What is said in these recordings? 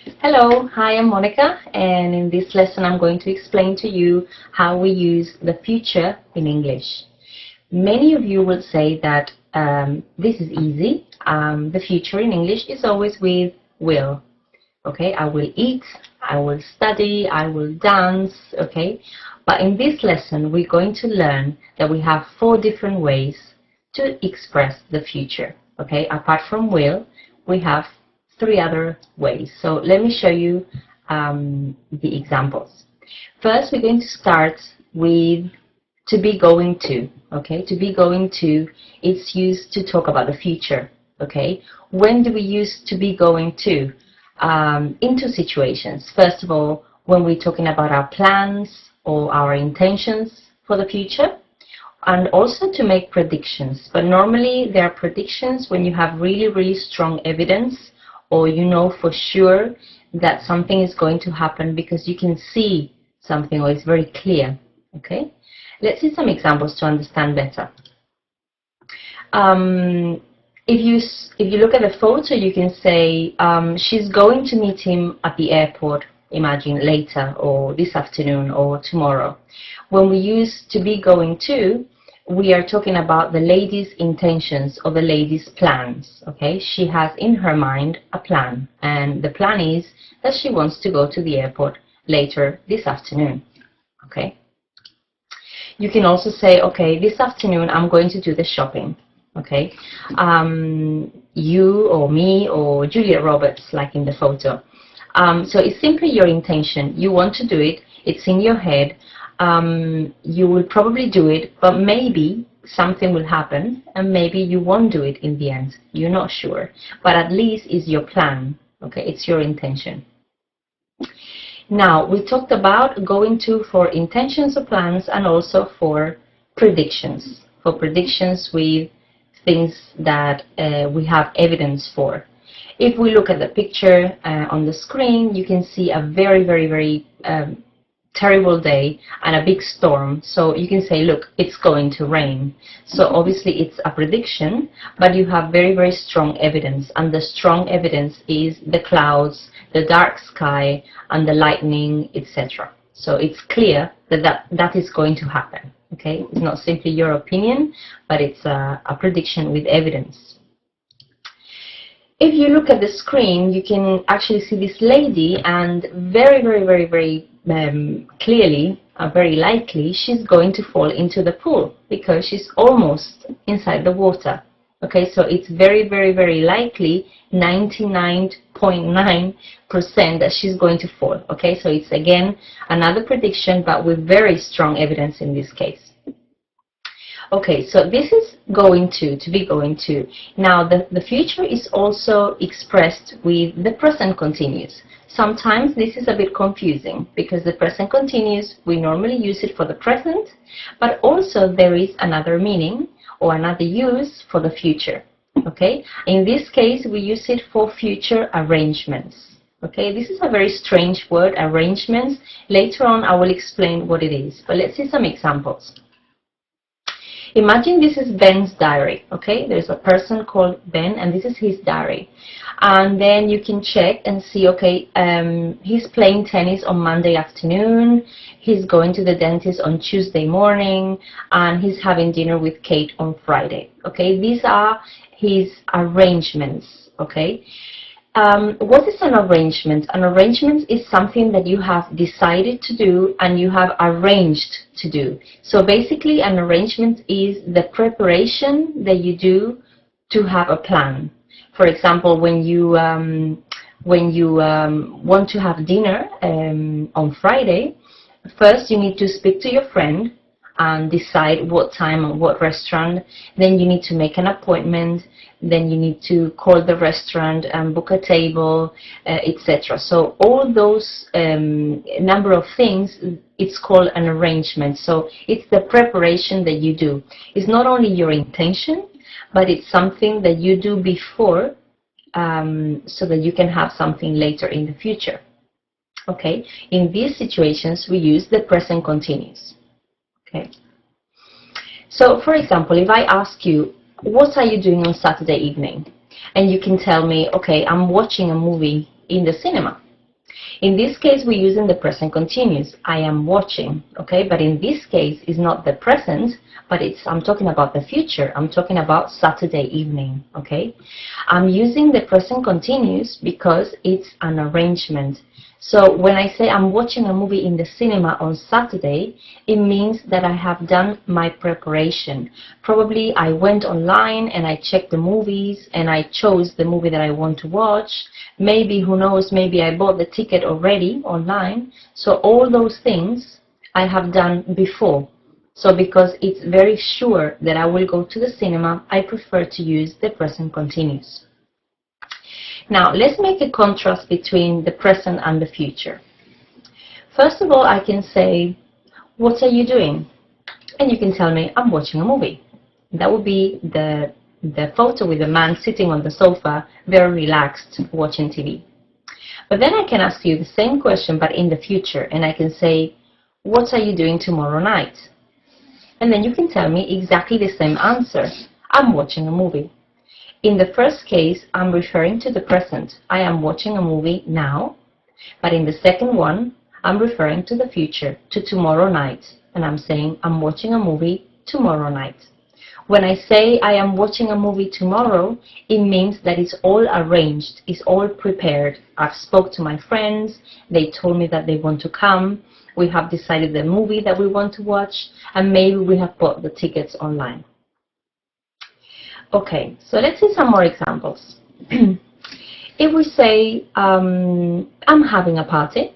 Hello, hi, I'm Monica, and in this lesson I'm going to explain to you how we use the future in English. Many of you will say that this is easy. The future in English is always with will. Okay, I will eat, I will study, I will dance, okay? But in this lesson we're going to learn that we have 4 different ways to express the future, okay? Apart from will, we have 3 other ways. So let me show you the examples. First, we're going to start with to be going to, okay? To be going to, it's used to talk about the future, okay? When do we use to be going to? In 2 situations. First of all, when we're talking about our plans or our intentions for the future, and also to make predictions. But normally there are predictions when you have really strong evidence, or you know for sure that something is going to happen because you can see something or it's very clear. Okay, let's see some examples to understand better. If you look at the photo, you can say she's going to meet him at the airport, imagine later or this afternoon or tomorrow. When we use to be going to, we are talking about the lady's intentions or the lady's plans. Okay, she has in her mind a plan, and the plan is that she wants to go to the airport later this afternoon. Okay, you can also say, okay, this afternoon I'm going to do the shopping. Okay, you or me or Julia Roberts, like in the photo. So it's simply your intention. You want to do it. It's in your head. You will probably do it, but maybe something will happen and maybe you won't do it in the end. You're not sure, but at least it's your plan. Okay, it's your intention. Now, we talked about going to for intentions or plans, and also for predictions. For predictions with things that we have evidence for. If we look at the picture on the screen, you can see a very terrible day and a big storm. So you can say, look, it's going to rain. So obviously it's a prediction, but you have very strong evidence, and the strong evidence is the clouds, the dark sky, and the lightning, etc. So it's clear that that is going to happen. Okay, it's not simply your opinion, but it's a prediction with evidence. If you look at the screen, you can actually see this lady, and very clearly, very likely, she's going to fall into the pool because she's almost inside the water. Okay, so it's very likely, 99.9% that she's going to fall. Okay, so it's again another prediction, but with very strong evidence in this case. Okay, so this is going to be going to. Now the future is also expressed with the present continuous. Sometimes this is a bit confusing because the present continuous, we normally use it for the present, but also there is another meaning or another use for the future. Okay, in this case we use it for future arrangements. Okay, this is a very strange word, arrangements. Later on I will explain what it is, but let's see some examples. Imagine this is Ben's diary. Okay, there's a person called Ben, and this is his diary. And then you can check and see, okay, he's playing tennis on Monday afternoon, he's going to the dentist on Tuesday morning, and he's having dinner with Kate on Friday. Okay, these are his arrangements. Okay. What is an arrangement? An arrangement is something that you have decided to do and you have arranged to do. So basically an arrangement is the preparation that you do to have a plan. For example, when you want to have dinner on Friday, first you need to speak to your friend and decide what time and what restaurant. Then you need to make an appointment. Then you need to call the restaurant and book a table, etc. So all those number of things, it's called an arrangement. So it's the preparation that you do. It's not only your intention, but it's something that you do before so that you can have something later in the future. Okay, in these situations we use the present continuous. Okay. So, for example, if I ask you, what are you doing on Saturday evening? And you can tell me, okay, I'm watching a movie in the cinema. In this case, we're using the present continuous. I am watching, okay? But in this case, it's not the present, but I'm talking about the future. I'm talking about Saturday evening, okay? I'm using the present continuous because it's an arrangement. So when I say I'm watching a movie in the cinema on Saturday, it means that I have done my preparation. Probably I went online and I checked the movies and I chose the movie that I want to watch. Maybe, who knows, maybe I bought the ticket already online. So all those things I have done before. So because it's very sure that I will go to the cinema, I prefer to use the present continuous. Now, let's make a contrast between the present and the future. First of all, I can say, what are you doing? And you can tell me, I'm watching a movie. That would be the photo with the man sitting on the sofa, very relaxed, watching TV. But then I can ask you the same question, but in the future, and I can say, what are you doing tomorrow night? And then you can tell me exactly the same answer. I'm watching a movie. In the first case, I'm referring to the present. I am watching a movie now. But in the second one, I'm referring to the future, to tomorrow night. And I'm saying I'm watching a movie tomorrow night. When I say I am watching a movie tomorrow, it means that it's all arranged, it's all prepared. I've spoke to my friends, they told me that they want to come, we have decided the movie that we want to watch, and maybe we have bought the tickets online. Okay, so let's see some more examples. If we say, I'm having a party,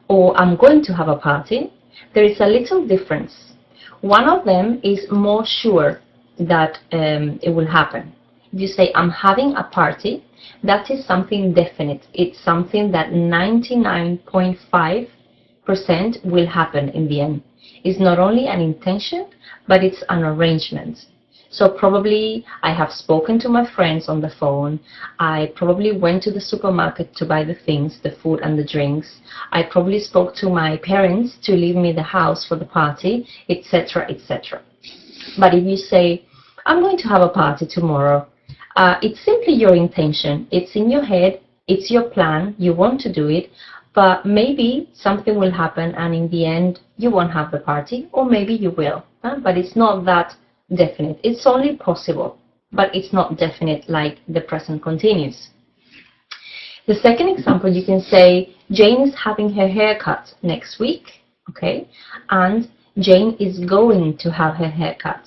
or I'm going to have a party, there is a little difference. One of them is more sure that it will happen. If you say, I'm having a party, that is something definite. It's something that 99.5% will happen in the end. It's not only an intention, but it's an arrangement. So probably I have spoken to my friends on the phone. I probably went to the supermarket to buy the things, the food and the drinks. I probably spoke to my parents to leave me the house for the party, etc., etc. But if you say, I'm going to have a party tomorrow, it's simply your intention. It's in your head. It's your plan. You want to do it. But maybe something will happen and in the end you won't have the party, or maybe you will. But it's not that definite. It's only possible, but it's not definite like the present continuous. The second example, you can say Jane is having her hair cut next week, okay, and Jane is going to have her hair cut.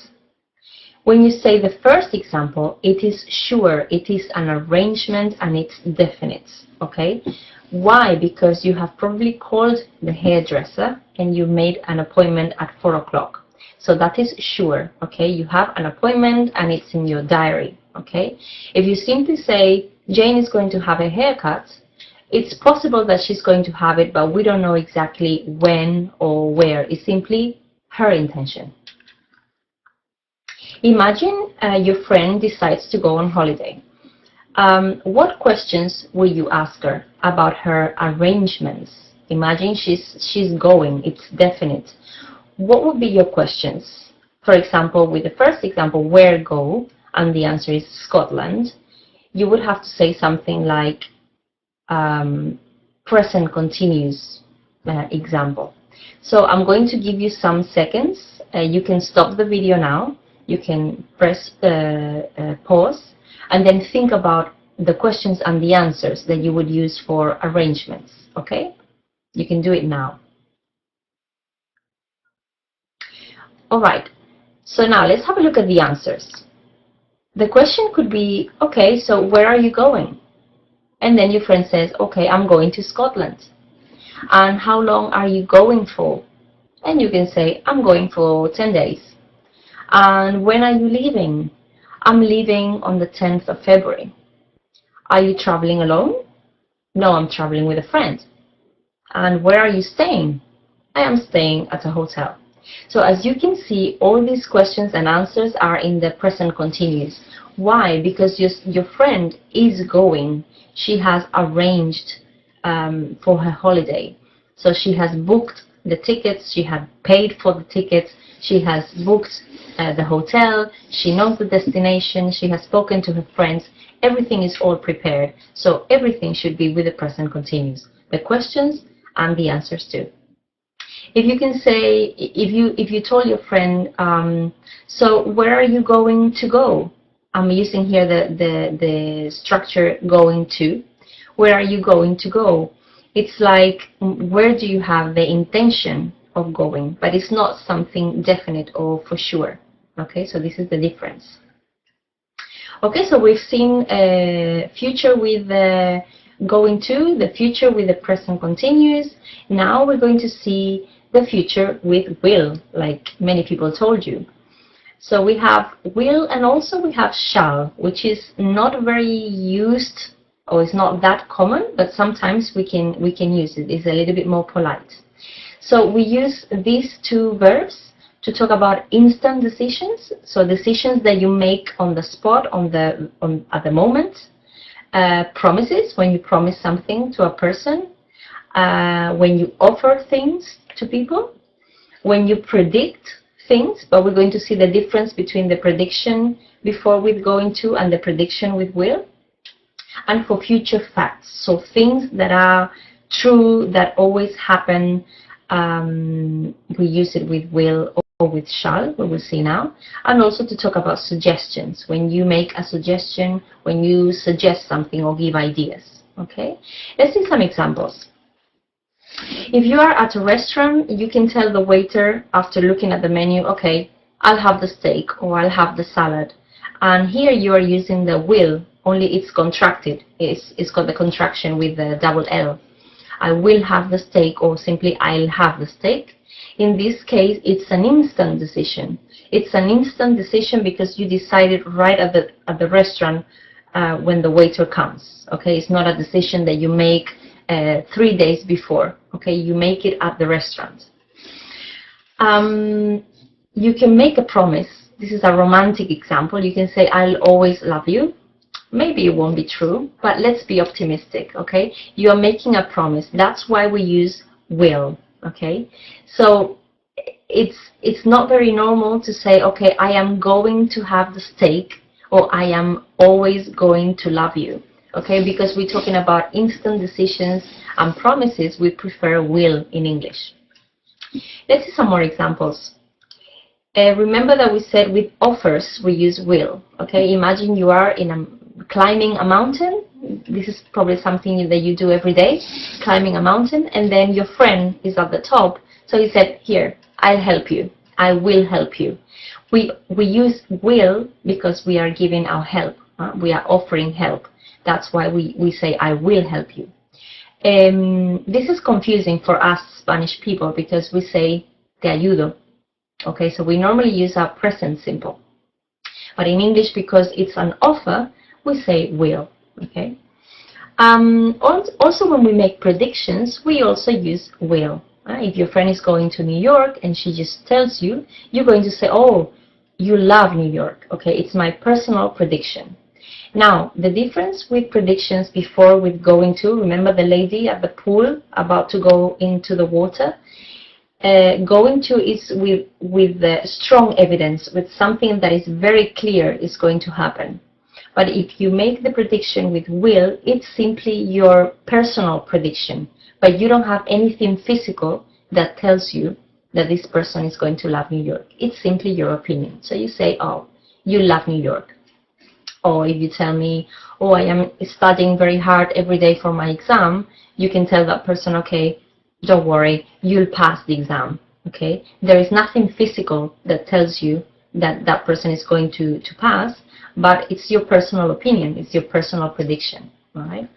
When you say the first example, it is sure, it is an arrangement and it's definite, okay. Why? Because you have probably called the hairdresser and you made an appointment at 4 o'clock. So that is sure, okay? You have an appointment and it's in your diary, okay? If you simply say, Jane is going to have a haircut, it's possible that she's going to have it, but we don't know exactly when or where. It's simply her intention. Imagine your friend decides to go on holiday. What questions will you ask her about her arrangements? Imagine she's going, it's definite. What would be your questions? For example, with the first example, where go, and the answer is Scotland, you would have to say something like present continuous example. So I'm going to give you some seconds. You can stop the video now. You can press pause and then think about the questions and the answers that you would use for arrangements. Okay? You can do it now. Alright, so now let's have a look at the answers. The question could be, okay, so where are you going? And then your friend says, okay, I'm going to Scotland. And how long are you going for? And you can say, I'm going for 10 days. And when are you leaving? I'm leaving on the 10th of February. Are you traveling alone? No, I'm traveling with a friend. And where are you staying? I am staying at a hotel. So as you can see, all these questions and answers are in the present continuous. Why? Because your friend is going. She has arranged for her holiday. So she has booked the tickets, she had paid for the tickets, she has booked the hotel, she knows the destination, she has spoken to her friends, everything is all prepared. So everything should be with the present continuous. The questions and the answers too. If you can say, if you told your friend, so where are you going to go? I'm using here the structure going to. Where are you going to go? It's like, where do you have the intention of going? But it's not something definite or for sure. Okay, so this is the difference. Okay, so we've seen future with going to, the future with the present continuous. Now we're going to see the future with will, like many people told you. So we have will, and also we have shall, which is not very used, or it's not that common, but sometimes we can use it. It's a little bit more polite. So we use these two verbs to talk about instant decisions, so decisions that you make on the spot, at the moment. Promises, when you promise something to a person. When you offer things to people. When you predict things, but we're going to see the difference between the prediction before with going to and the prediction with will. And for future facts, so things that are true, that always happen, we use it with will or with shall, we will see now. And also to talk about suggestions, when you make a suggestion, when you suggest something or give ideas. Okay, let's see some examples. If you are at a restaurant, you can tell the waiter after looking at the menu, okay, I'll have the steak or I'll have the salad. And here you are using the will, only it's contracted. It's got the contraction with the double L. I will have the steak, or simply I'll have the steak. In this case, it's an instant decision. It's an instant decision because you decided right at the restaurant when the waiter comes. Okay, it's not a decision that you make 3 days before. Okay, you make it at the restaurant. You can make a promise. This is a romantic example. You can say, I'll always love you. Maybe it won't be true, but let's be optimistic. Okay, you are making a promise. That's why we use will. Okay, so it's not very normal to say, okay, I am going to have the steak, or I am always going to love you. Okay, because we're talking about instant decisions and promises, we prefer will in English. Let's see some more examples. Remember that we said with offers we use will. Okay, imagine you are climbing a mountain. This is probably something that you do every day, climbing a mountain, and then your friend is at the top. So he said, here, I'll help you. I will help you. We use will because we are giving our help. We are offering help. That's why we say, I will help you. This is confusing for us Spanish people because we say, te ayudo. Okay, so we normally use our present simple. But in English, because it's an offer, we say will. Okay. Also, when we make predictions, we also use will. If your friend is going to New York and she just tells you, you're going to say, oh, you love New York. Okay, it's my personal prediction. Now, the difference with predictions before with going to, remember the lady at the pool about to go into the water? Going to is with the strong evidence, with something that is very clear is going to happen. But if you make the prediction with will, it's simply your personal prediction. But you don't have anything physical that tells you that this person is going to love New York. It's simply your opinion. So you say, oh, you love New York. Or if you tell me, oh, I am studying very hard every day for my exam, you can tell that person, okay, don't worry, you'll pass the exam. Okay? There is nothing physical that tells you that that person is going to pass, but it's your personal opinion, it's your personal prediction. All right?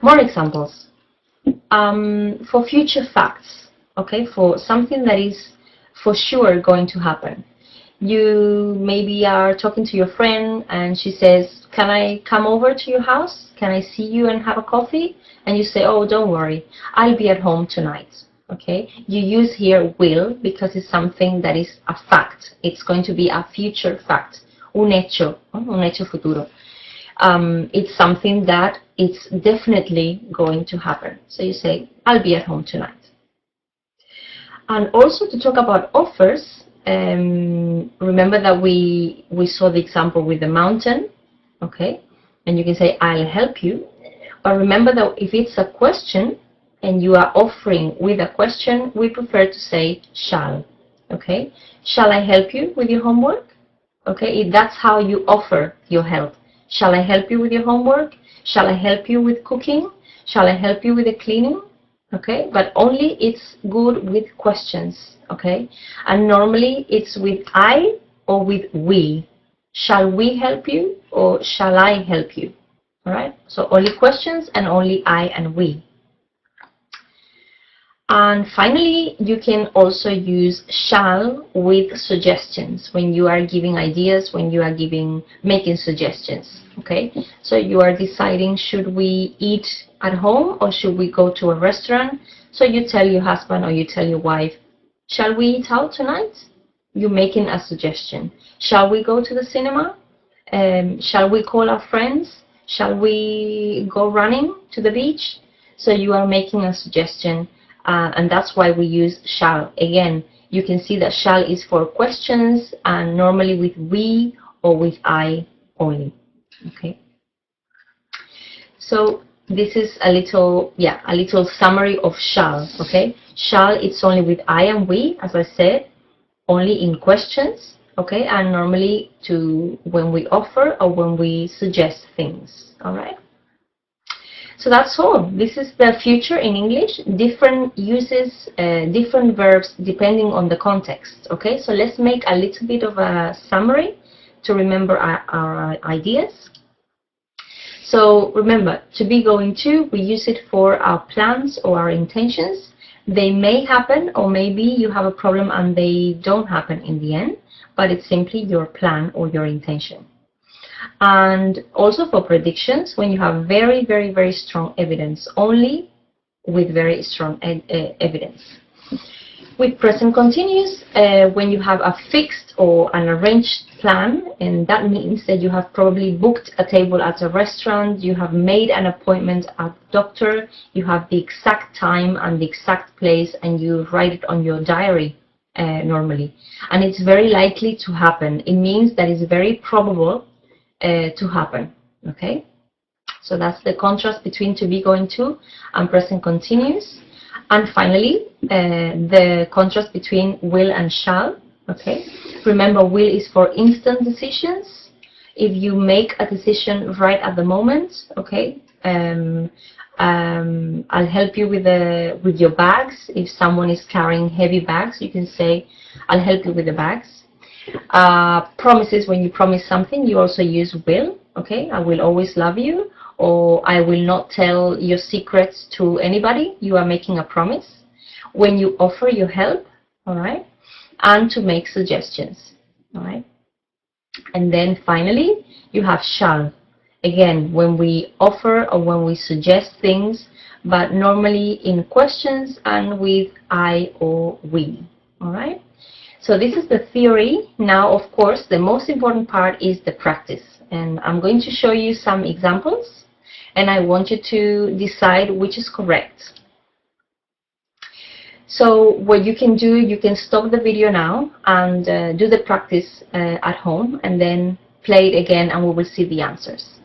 More examples. For future facts, okay, for something that is for sure going to happen. You maybe are talking to your friend and she says, can I come over to your house? Can I see you and have a coffee? And you say, oh, don't worry, I'll be at home tonight. Okay, you use here will because it's something that is a fact. It's going to be a future fact. Un hecho futuro. It's something that it's definitely going to happen. So you say, I'll be at home tonight. And also to talk about offers, remember that we saw the example with the mountain, okay? And you can say, I'll help you. But remember that if it's a question and you are offering with a question, we prefer to say shall, okay? Shall I help you with your homework? Okay, that's how you offer your help. Shall I help you with your homework? Shall I help you with cooking? Shall I help you with the cleaning? Okay, but only it's good with questions, okay? And normally it's with I or with we. Shall we help you or shall I help you? All right, so only questions and only I and we. And finally, you can also use shall with suggestions when you are giving ideas, when you are making suggestions, okay? So you are deciding, should we eat at home or should we go to a restaurant? So you tell your husband or you tell your wife, shall we eat out tonight? You're making a suggestion. Shall we go to the cinema? Shall we call our friends? Shall we go running to the beach? So you are making a suggestion. And that's why we use shall. Again, you can see that shall is for questions and normally with we or with I only. Okay. So this is a little summary of shall. Okay. Shall, it's only with I and we, as I said, only in questions. Okay. And normally when we offer or when we suggest things. All right. So that's all. This is the future in English. Different uses, different verbs depending on the context. Okay, so let's make a little bit of a summary to remember our ideas. So remember, to be going to, we use it for our plans or our intentions. They may happen, or maybe you have a problem and they don't happen in the end, but it's simply your plan or your intention. And also for predictions, when you have very, very, very strong evidence, only with very strong evidence. With present continuous, when you have a fixed or an arranged plan, and that means that you have probably booked a table at a restaurant, you have made an appointment at the doctor, you have the exact time and the exact place, and you write it on your diary normally. And it's very likely to happen. It means that it's very probable to happen. Okay, so that's the contrast between to be going to and present continuous. And finally, the contrast between will and shall. Okay, remember, will is for instant decisions. If you make a decision right at the moment, okay, I'll help you with your bags. If someone is carrying heavy bags, you can say, I'll help you with the bags. Promises, when you promise something, you also use will. Okay, I will always love you, or I will not tell your secrets to anybody. You are making a promise. When you offer your help, all right, and to make suggestions, all right. And then finally, you have shall. Again, when we offer or when we suggest things, but normally in questions and with I or we, all right. So this is the theory. Now, of course, the most important part is the practice. And I'm going to show you some examples, and I want you to decide which is correct. So what you can do, you can stop the video now and do the practice at home, and then play it again, and we will see the answers.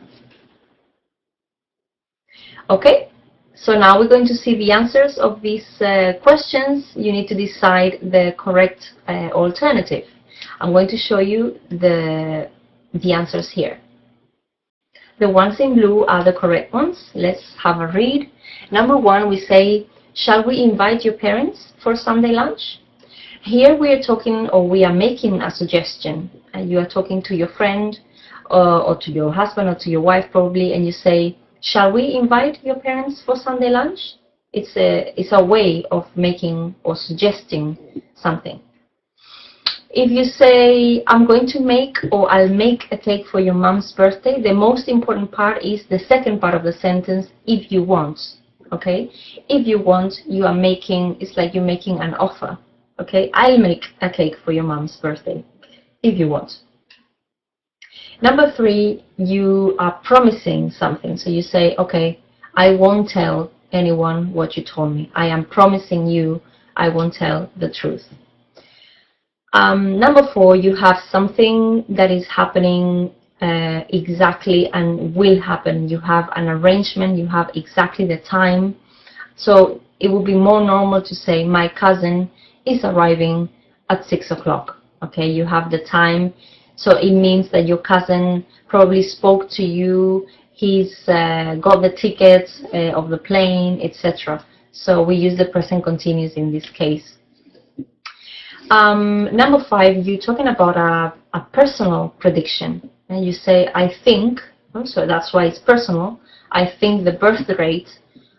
Okay? So now we're going to see the answers of these questions. You need to decide the correct alternative. I'm going to show you the answers here. The ones in blue are the correct ones. Let's have a read. Number 1, we say, shall we invite your parents for Sunday lunch? Here we are talking, or we are making a suggestion. You are talking to your friend or to your husband or to your wife probably, and you say, shall we invite your parents for Sunday lunch? It's a way of making or suggesting something. If you say, I'm going to make, or I'll make a cake for your mom's birthday, the most important part is the second part of the sentence, if you want. Okay? If you want, you are making, it's like you're making an offer. Okay? I'll make a cake for your mom's birthday, if you want. Number 3, you are promising something. So you say, okay, I won't tell anyone what you told me. I am promising you I won't tell the truth. Number 4, you have something that is happening exactly and will happen. You have an arrangement, you have exactly the time. So it would be more normal to say, my cousin is arriving at 6 o'clock. Okay, you have the time. So it means that your cousin probably spoke to you, he's got the tickets of the plane, etc. So we use the present continuous in this case. Number 5, you're talking about a personal prediction. And you say, I think, so that's why it's personal, I think the birth rate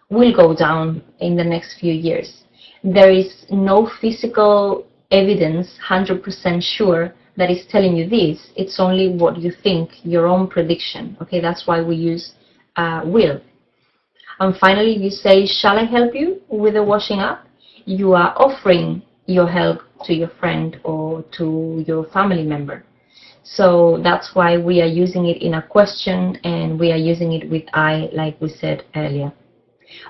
will go down in the next few years. There is no physical evidence, 100% sure, that is telling you this. It's only what you think, your own prediction. Okay, that's why we use will. And finally, you say, shall I help you with the washing up? You are offering your help to your friend or to your family member. So that's why we are using it in a question, and we are using it with I, like we said earlier.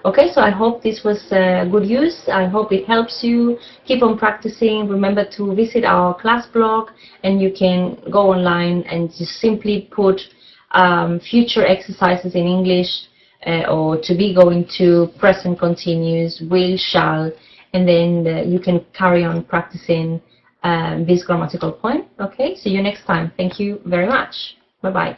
Okay, so I hope this was good use. I hope it helps you. Keep on practicing. Remember to visit our class blog, and you can go online and just simply put future exercises in English, or to be, going to, present continuous, will, shall, and then you can carry on practicing this grammatical point. Okay, see you next time. Thank you very much. Bye-bye.